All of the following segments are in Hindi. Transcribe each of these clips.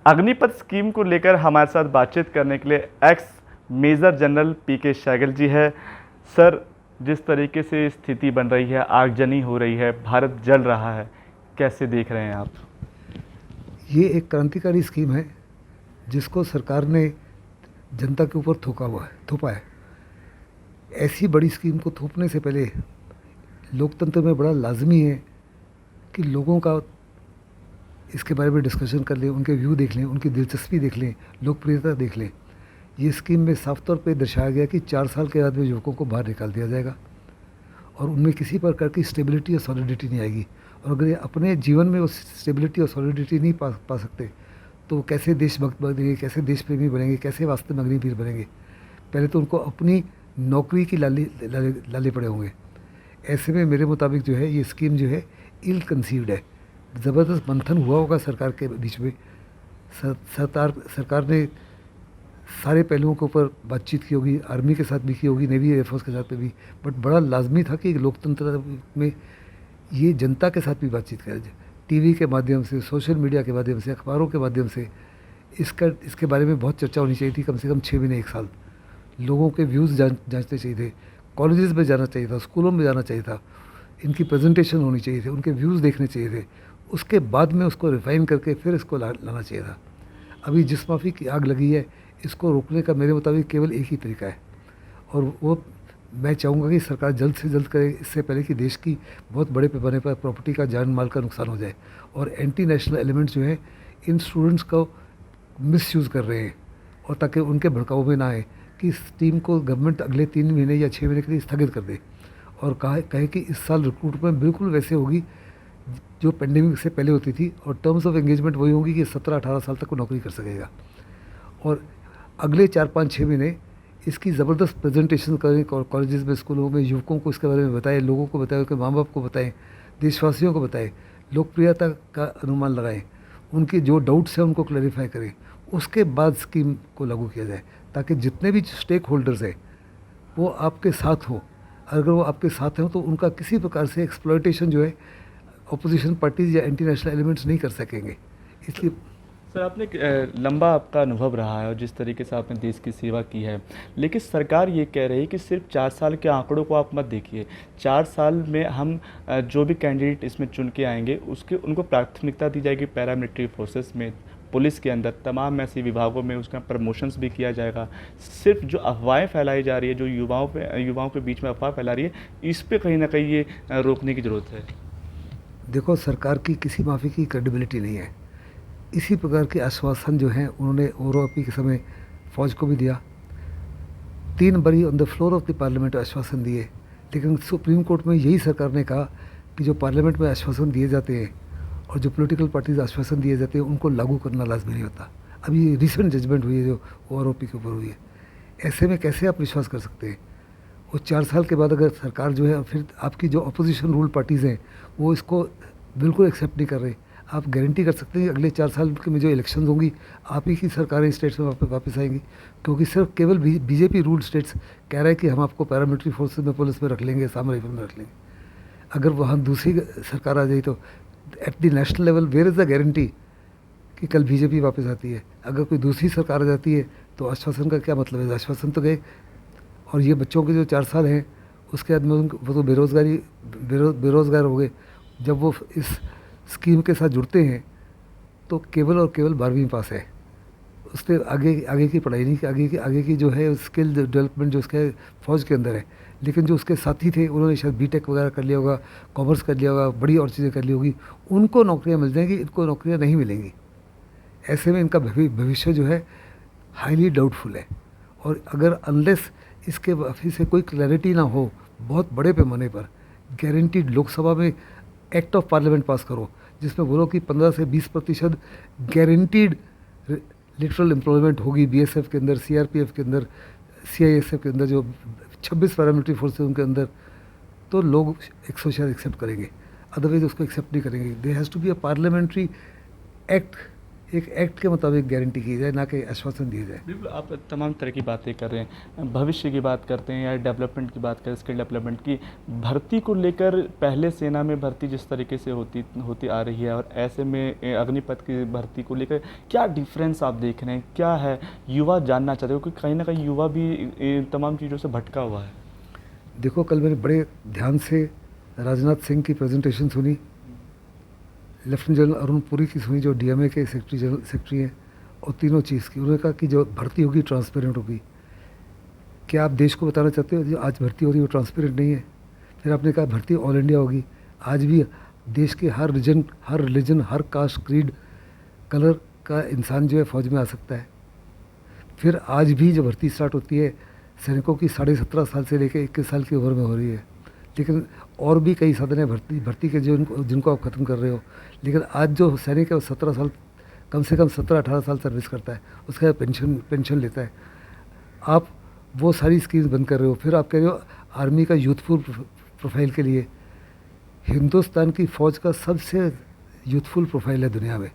अग्निपथ स्कीम को लेकर हमारे साथ बातचीत करने के लिए एक्स मेजर जनरल पीके सहगल जी है। सर, जिस तरीके से स्थिति बन रही है, आगजनी हो रही है, भारत जल रहा है, कैसे देख रहे हैं आप? ये एक क्रांतिकारी स्कीम है जिसको सरकार ने जनता के ऊपर थोपा है। ऐसी बड़ी स्कीम को थोपने से पहले लोकतंत्र में बड़ा लाजमी है कि लोगों का इसके बारे में डिस्कशन कर लें, उनके व्यू देख लें, उनकी दिलचस्पी देख लें, लोकप्रियता देख लें। ये स्कीम में साफ तौर पे दर्शाया गया कि 4 साल के बाद में युवकों को बाहर निकाल दिया जाएगा और उनमें किसी प्रकार की स्टेबिलिटी और सॉलिडिटी नहीं आएगी। और अगर ये अपने जीवन में उस स्टेबिलिटी और सॉलिडिटी नहीं पा सकते तो वो कैसे देशभक्त बनेंगे, कैसे देश प्रेमी बनेंगे, कैसे वास्तव में अग्निवीर बनेंगे। पहले तो उनको अपनी नौकरी की लाले पड़े होंगे। ऐसे में मेरे मुताबिक जो है ये स्कीम जो है इल कंसीव्ड है। ज़बरदस्त मंथन हुआ होगा सरकार के बीच में। सरकार ने सारे पहलुओं के ऊपर बातचीत की होगी, आर्मी के साथ भी की होगी, नेवी एयरफोर्स के साथ भी, बट बड़ा लाजमी था कि लोकतंत्र में ये जनता के साथ भी बातचीत करें। टीवी के माध्यम से, सोशल मीडिया के माध्यम से, अखबारों के माध्यम से इसके बारे में बहुत चर्चा होनी चाहिए थी। कम से कम 6 महीने 1 साल लोगों के व्यूज़ जांचने चाहिए थे, कॉलेजेस में जाना चाहिए था, स्कूलों में जाना चाहिए था, इनकी प्रेजेंटेशन होनी चाहिए थी, उनके व्यूज़ देखने चाहिए थे। उसके बाद में उसको रिफाइन करके फिर इसको लाना चाहिए था। अभी जिस माफ़ी की आग लगी है, इसको रोकने का मेरे मुताबिक केवल एक ही तरीका है और वो मैं चाहूँगा कि सरकार जल्द से जल्द करे, इससे पहले कि देश की बहुत बड़े पैमाने पर प्रॉपर्टी का, जान माल का नुकसान हो जाए। और एंटी नेशनल एलिमेंट्स जो हैं इन स्टूडेंट्स को मिसयूज़ कर रहे हैं, और ताकि उनके भड़काऊ में ना आए कि इस टीम को गवर्नमेंट अगले 3 महीने या 6 महीने के लिए स्थगित कर दे और कहे कि इस साल रिक्रूटमेंट बिल्कुल वैसे होगी जो पेंडेमिक से पहले होती थी, और टर्म्स ऑफ एंगेजमेंट वही होंगी कि 17-18 साल तक वो नौकरी कर सकेगा। और अगले 4-5-6 महीने इसकी ज़बरदस्त प्रेजेंटेशन करें कॉलेजेस में, स्कूलों में, युवकों को इसके बारे में बताएं, लोगों को बताएं, उनके माँ बाप को बताएं, देशवासियों को बताएं, लोकप्रियता का अनुमान लगाएं, उनके जो डाउट्स हैं उनको क्लैरिफाई करें। उसके बाद स्कीम को लागू किया जाए ताकि जितने भी स्टेक होल्डर्स हैं वो आपके साथ हों। अगर वो आपके साथ हैं तो उनका किसी प्रकार से एक्सप्लॉयटेशन जो है अपोजिशन पार्टीज या एंटी नेशनल एलिमेंट्स नहीं कर सकेंगे। इसलिए सर, आपने लंबा आपका अनुभव रहा है और जिस तरीके से आपने देश की सेवा की है, लेकिन सरकार ये कह रही है कि सिर्फ 4 साल के आंकड़ों को आप मत देखिए। 4 साल में हम जो भी कैंडिडेट इसमें चुन के आएंगे उनको प्राथमिकता दी जाएगी पैरामिलिट्री फोर्सेस में, पुलिस के अंदर, तमाम ऐसे विभागों में उसका प्रमोशंस भी किया जाएगा। सिर्फ जो अफवाहें फैलाई जा रही है, जो युवाओं के बीच में अफवाह फैला रही है, इस पर कहीं ना कहीं ये रोकने की ज़रूरत है। देखो, सरकार की किसी माफ़ी की क्रेडिबिलिटी नहीं है। इसी प्रकार के आश्वासन जो हैं उन्होंने ओवरऑपी के समय फ़ौज को भी दिया। 3 बारी on the floor of the parliament आश्वासन दिए, लेकिन सुप्रीम कोर्ट में यही सरकार ने कहा कि जो पार्लियामेंट में आश्वासन दिए जाते हैं और जो पॉलिटिकल पार्टीज आश्वासन दिए जाते हैं उनको लागू करना लाजमी नहीं होता। अभी रिसेंट जजमेंट हुई है जो ओवरऑपी के ऊपर हुई है। ऐसे में कैसे आप विश्वास कर सकते हैं? वो 4 साल के बाद अगर सरकार जो है, फिर आपकी जो अपोजिशन रूल पार्टीज़ हैं वो इसको बिल्कुल एक्सेप्ट नहीं कर रहे, आप गारंटी कर सकते हैं कि अगले 4 साल में जो इलेक्शन होंगी आप ही की सरकारें स्टेट्स में वापस आएंगी? क्योंकि सिर्फ केवल बीजेपी रूल स्टेट्स कह रहा है कि हम आपको पैरामिलिट्री फोर्सेज में, पुलिस में रख लेंगे, साम राइफल में रख लेंगे। अगर वहाँ दूसरी सरकार आ जाए तो at the national level where is the guarantee कि कल बीजेपी वापस आती है? अगर कोई दूसरी सरकार आ जाती है तो आश्वासन का क्या मतलब है? आश्वासन तो गए। और ये बच्चों के जो 4 साल हैं उसके बाद में वो तो बेरोज़गार हो गए। जब वो इस स्कीम के साथ जुड़ते हैं तो केवल और केवल 12वीं पास है, उससे आगे की पढ़ाई नहीं, आगे की जो है स्किल डेवलपमेंट जो उसके फ़ौज के अंदर है। लेकिन जो उसके साथी थे उन्होंने शायद बीटेक वगैरह कर लिया होगा, कॉमर्स कर लिया होगा, बड़ी और चीज़ें कर ली होगी, उनको नौकरियां मिल जाएंगी, इनको नौकरियां नहीं मिलेंगी। ऐसे में इनका भविष्य जो है हाईली डाउटफुल है। और अगर अनलेस इसके वाफी से कोई क्लैरिटी ना हो बहुत बड़े पैमाने पर, गारंटीड लोकसभा में एक्ट ऑफ पार्लियामेंट पास करो जिसमें बोलो कि 15 से 20% गारंटीड लिटरल एम्प्लॉयमेंट होगी बीएसएफ के अंदर, सीआरपीएफ के अंदर, सीआईएसएफ के अंदर, जो 26 पैरामिलिट्री फोर्सेज उनके अंदर, तो लोग 100 शायद एक्सेप्ट करेंगे, अदरवाइज उसको एक्सेप्ट नहीं करेंगे। There has to be a parliamentary act एक एक्ट के मुताबिक गारंटी की जाए, ना कि आश्वासन दिए जाए। बिल्कुल, आप तमाम तरह की बातें कर रहे हैं, भविष्य की बात करते हैं या डेवलपमेंट की बात करें, स्किल डेवलपमेंट की, भर्ती को लेकर पहले सेना में भर्ती जिस तरीके से होती होती आ रही है और ऐसे में अग्निपथ की भर्ती को लेकर क्या डिफरेंस आप देख रहे हैं, क्या है, युवा जानना चाहते हो, क्योंकि कहीं ना कहीं युवा भी तमाम चीज़ों से भटका हुआ है। देखो, कल मैंने बड़े ध्यान से राजनाथ सिंह की प्रेजेंटेशन सुनी, लेफ्टिनेंट जनरल अरुण पुरी की सुनी जो डीएमए के सेक्रेटरी हैं, और तीनों चीज़ की उन्होंने कहा कि जो भर्ती होगी ट्रांसपेरेंट होगी। क्या आप देश को बताना चाहते हो जो आज भर्ती हो रही है वो ट्रांसपेरेंट नहीं है? फिर आपने कहा भर्ती ऑल इंडिया होगी। आज भी देश के हर रिलीजन, हर कास्ट, क्रीड, कलर का इंसान जो है फ़ौज में आ सकता है। फिर आज भी जो भर्ती स्टार्ट होती है सैनिकों की 17.5 साल से लेकर 21 साल की उम्र में हो रही है। लेकिन और भी कई साधन है भर्ती के जिनको आप ख़त्म कर रहे हो। लेकिन आज जो सैनिक है वो 17 साल, कम से कम 17-18 साल सर्विस करता है, उसका पेंशन लेता है। आप वो सारी स्कीम्स बंद कर रहे हो। फिर आप कह रहे हो आर्मी का यूथफुल प्रोफाइल के लिए। हिंदुस्तान की फ़ौज का सबसे यूथफुल प्रोफाइल है दुनिया में।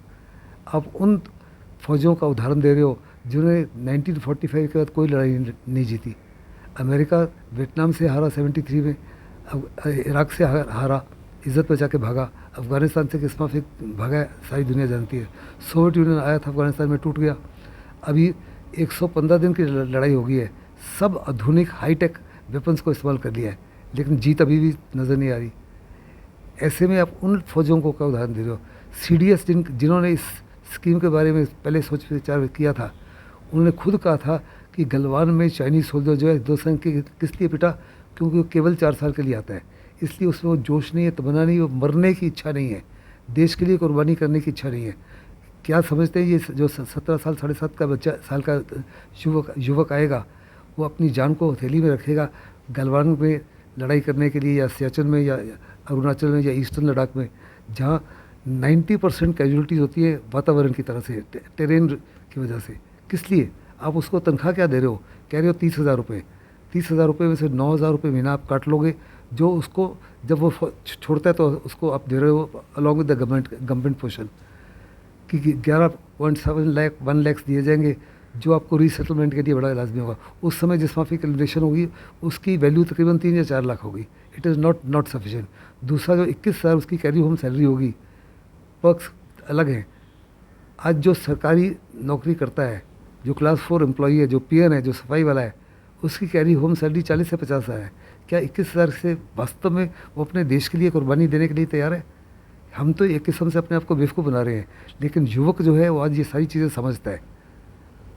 आप उन फ़ौजों का उदाहरण दे रहे हो जिन्होंने 1945 के बाद कोई लड़ाई नहीं जीती। अमेरिका वियतनाम से हारा 73 में, इराक से हारा, इज़्ज़त बचा के भागा, अफ़गानिस्तान से किस्मा फिर भागा, सारी दुनिया जानती है। सोवियत यूनियन आया था अफ़गानिस्तान में, टूट गया। अभी 115 दिन की लड़ाई हो गई है, सब आधुनिक हाईटेक वेपन्स को इस्तेमाल कर लिया है, लेकिन जीत अभी भी नज़र नहीं आ रही। ऐसे में आप उन फौजों को क्या उदाहरण दे रहे हो? सीडीएस जिन्होंने इस स्कीम के बारे में पहले सोच विचार किया था, उन्होंने खुद कहा था कि गलवान में चाइनीज़ सोल्जर जो है हिंदुस्तान के किस लिए पिटा? क्योंकि वो केवल 4 साल के लिए आता है, इसलिए उसमें वो जोश नहीं है, तमन्ना नहीं है, वो मरने की इच्छा नहीं है, देश के लिए कुर्बानी करने की इच्छा नहीं है। क्या समझते हैं ये जो 17 साल 7.5 का बच्चा साल का युवक आएगा, वो अपनी जान को हथेली में रखेगा गलवान में लड़ाई करने के लिए, या सियाचिन में, या अरुणाचल में, या ईस्टर्न लद्दाख में, जहाँ 90% कैजुअलिटीज़ होती है वातावरण की तरह से, टेरेन की वजह से। किस लिए? आप उसको तनख्वाह क्या दे रहे हो? कह रहे हो 30,000 रुपये। 30,000 रुपये में से 9,000 रुपये महीना आप काट लोगे, जो उसको जब वो छोड़ता है तो उसको आप दे रहे हो along with the government portion कि 11.7 लाख 1 लाख दिए जाएंगे, जो आपको रीसेटलमेंट के लिए बड़ा लाजमी होगा। उस समय जिस माफ़ी कैलकुलेशन होगी उसकी वैल्यू तकरीबन 3 या 4 लाख होगी। It is not sufficient. दूसरा जो 21,000 उसकी कैरी होम सैलरी होगी, पर्क्स अलग हैं। आज जो सरकारी नौकरी करता है, जो क्लास 4 एम्प्लॉई है, जो पीएन है, जो सफाई वाला है, उसकी कैरी होम सैलरी 40 से 50 हज़ार है। क्या 21,000 से वास्तव में वो अपने देश के लिए कुर्बानी देने के लिए तैयार है? हम तो एक किस्म से अपने आप को बेवकूफ़ बना रहे हैं, लेकिन युवक जो है वो आज ये सारी चीज़ें समझता है।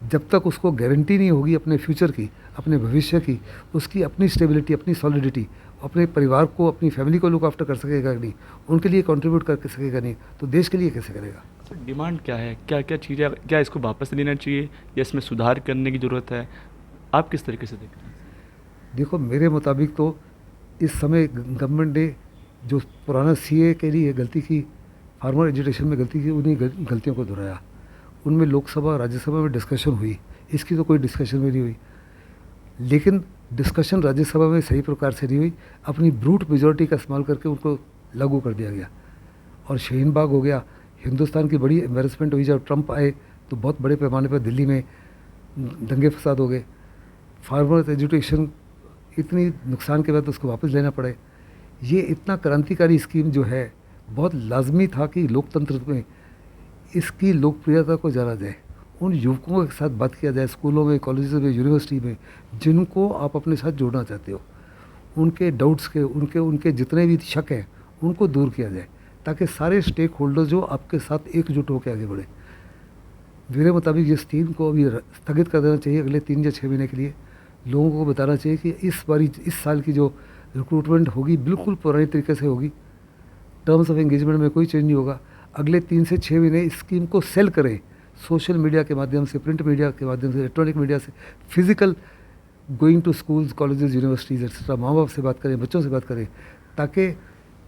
जब तक उसको गारंटी नहीं होगी अपने फ्यूचर की, अपने भविष्य की, उसकी अपनी स्टेबिलिटी, अपनी सॉलिडिटी, अपने परिवार को, अपनी फैमिली को लुक आफ्टर कर सकेगा नहीं, उनके लिए कंट्रीब्यूट कर सकेगा नहीं, तो देश के लिए कैसे करेगा? डिमांड क्या है, क्या क्या चीज़ें, क्या इसको वापस लेना चाहिए या इसमें सुधार करने की ज़रूरत है? आप किस तरीके से देखते हैं? देखो, मेरे मुताबिक तो इस समय गवर्नमेंट ने जो पुराना सीए के लिए गलती की, फार्मर एजुकेशन में गलती की, उन्हीं गलतियों को दोहराया। उनमें लोकसभा राज्यसभा में डिस्कशन हुई, इसकी तो कोई डिस्कशन भी नहीं हुई। लेकिन डिस्कशन राज्यसभा में सही प्रकार से नहीं हुई, अपनी ब्रूट मेजॉरिटी का इस्तेमाल करके उनको लागू कर दिया गया और शाहीन बाग हो गया। हिंदुस्तान की बड़ी एम्बेरसमेंट हुई जब ट्रंप आए, तो बहुत बड़े पैमाने पर दिल्ली में दंगे फसाद हो गए। फार्मर एजुकेशन इतनी नुकसान के बाद उसको वापस लेना पड़े। ये इतना क्रांतिकारी स्कीम जो है, बहुत लाजमी था कि लोकतंत्र में इसकी लोकप्रियता को जाना जाए, उन युवकों के साथ बात किया जाए, स्कूलों में, कॉलेज में, यूनिवर्सिटी में, जिनको आप अपने साथ जोड़ना चाहते हो, उनके डाउट्स के, उनके जितने भी शक हैं उनको दूर किया जाए, ताकि सारे स्टेक होल्डर जो आपके साथ एकजुट होकर आगे बढ़े। मेरे मुताबिक इस स्कीम को अभी स्थगित कर देना चाहिए अगले 3 या 6 महीने के लिए। लोगों को बताना चाहिए कि इस साल की जो रिक्रूटमेंट होगी बिल्कुल पुराने तरीके से होगी, टर्म्स ऑफ एंगेजमेंट में कोई चेंज नहीं होगा। अगले 3 से 6 महीने इस स्कीम को सेल करें, सोशल मीडिया के माध्यम से, प्रिंट मीडिया के माध्यम से, इलेक्ट्रॉनिक मीडिया से, physical going to schools, colleges, universities etcetera, माँ बाप से बात करें, बच्चों से बात करें, ताकि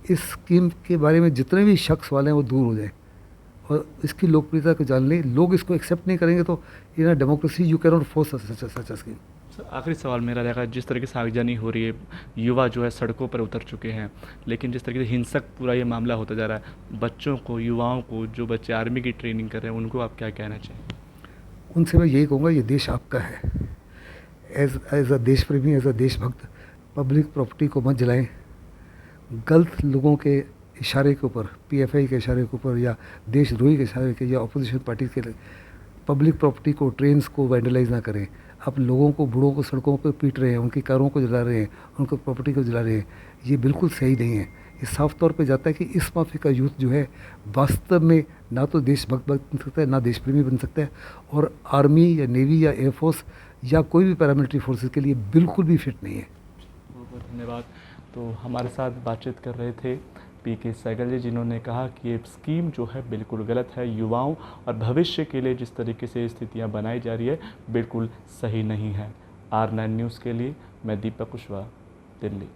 इस स्कीम के बारे में जितने भी शक सवाल हैं वो दूर हो जाए और इसकी लोकप्रियता को जान लें। लोग इसको एक्सेप्ट नहीं करेंगे तो in a democracy you can not force such a scheme. आखिरी सवाल मेरा रहेगा, जिस तरीके से आगजनी हो रही है, युवा जो है सड़कों पर उतर चुके हैं, लेकिन जिस तरीके से हिंसक पूरा ये मामला होता जा रहा है, बच्चों को, युवाओं को, जो बच्चे आर्मी की ट्रेनिंग कर रहे हैं, उनको आप क्या कहना चाहेंगे? उनसे मैं यही कहूँगा, ये देश आपका है। एज अ देश प्रेमी, एज अ देशभक्त, पब्लिक प्रॉपर्टी को मत जलाएं। गलत लोगों के इशारे के ऊपर, पीएफआई के इशारे के ऊपर, या देशद्रोही के इशारे के, या अपोजिशन पार्टी के पब्लिक प्रॉपर्टी को, ट्रेन्स को वैंडलाइज ना करें। आप लोगों को, बूढ़ों को सड़कों पर पीट रहे हैं, उनकी कारों को जला रहे हैं, उनको प्रॉपर्टी को जला रहे हैं, ये बिल्कुल सही नहीं है। ये साफ तौर पे जाता है कि इस माफी का यूथ जो है वास्तव में ना तो देशभक्त बन सकता है, ना देश प्रेमी बन सकता है, और आर्मी या नेवी या एयरफोर्स या कोई भी पैरामिलिट्री फोर्सेस के लिए बिल्कुल भी फिट नहीं है। बहुत बहुत धन्यवाद। तो हमारे साथ बातचीत कर रहे थे पीके सहगल जी, जिन्होंने कहा कि ये स्कीम जो है बिल्कुल गलत है, युवाओं और भविष्य के लिए जिस तरीके से स्थितियां बनाई जा रही है बिल्कुल सही नहीं है। R9 न्यूज़ के लिए मैं दीपक कुशवाहा, दिल्ली।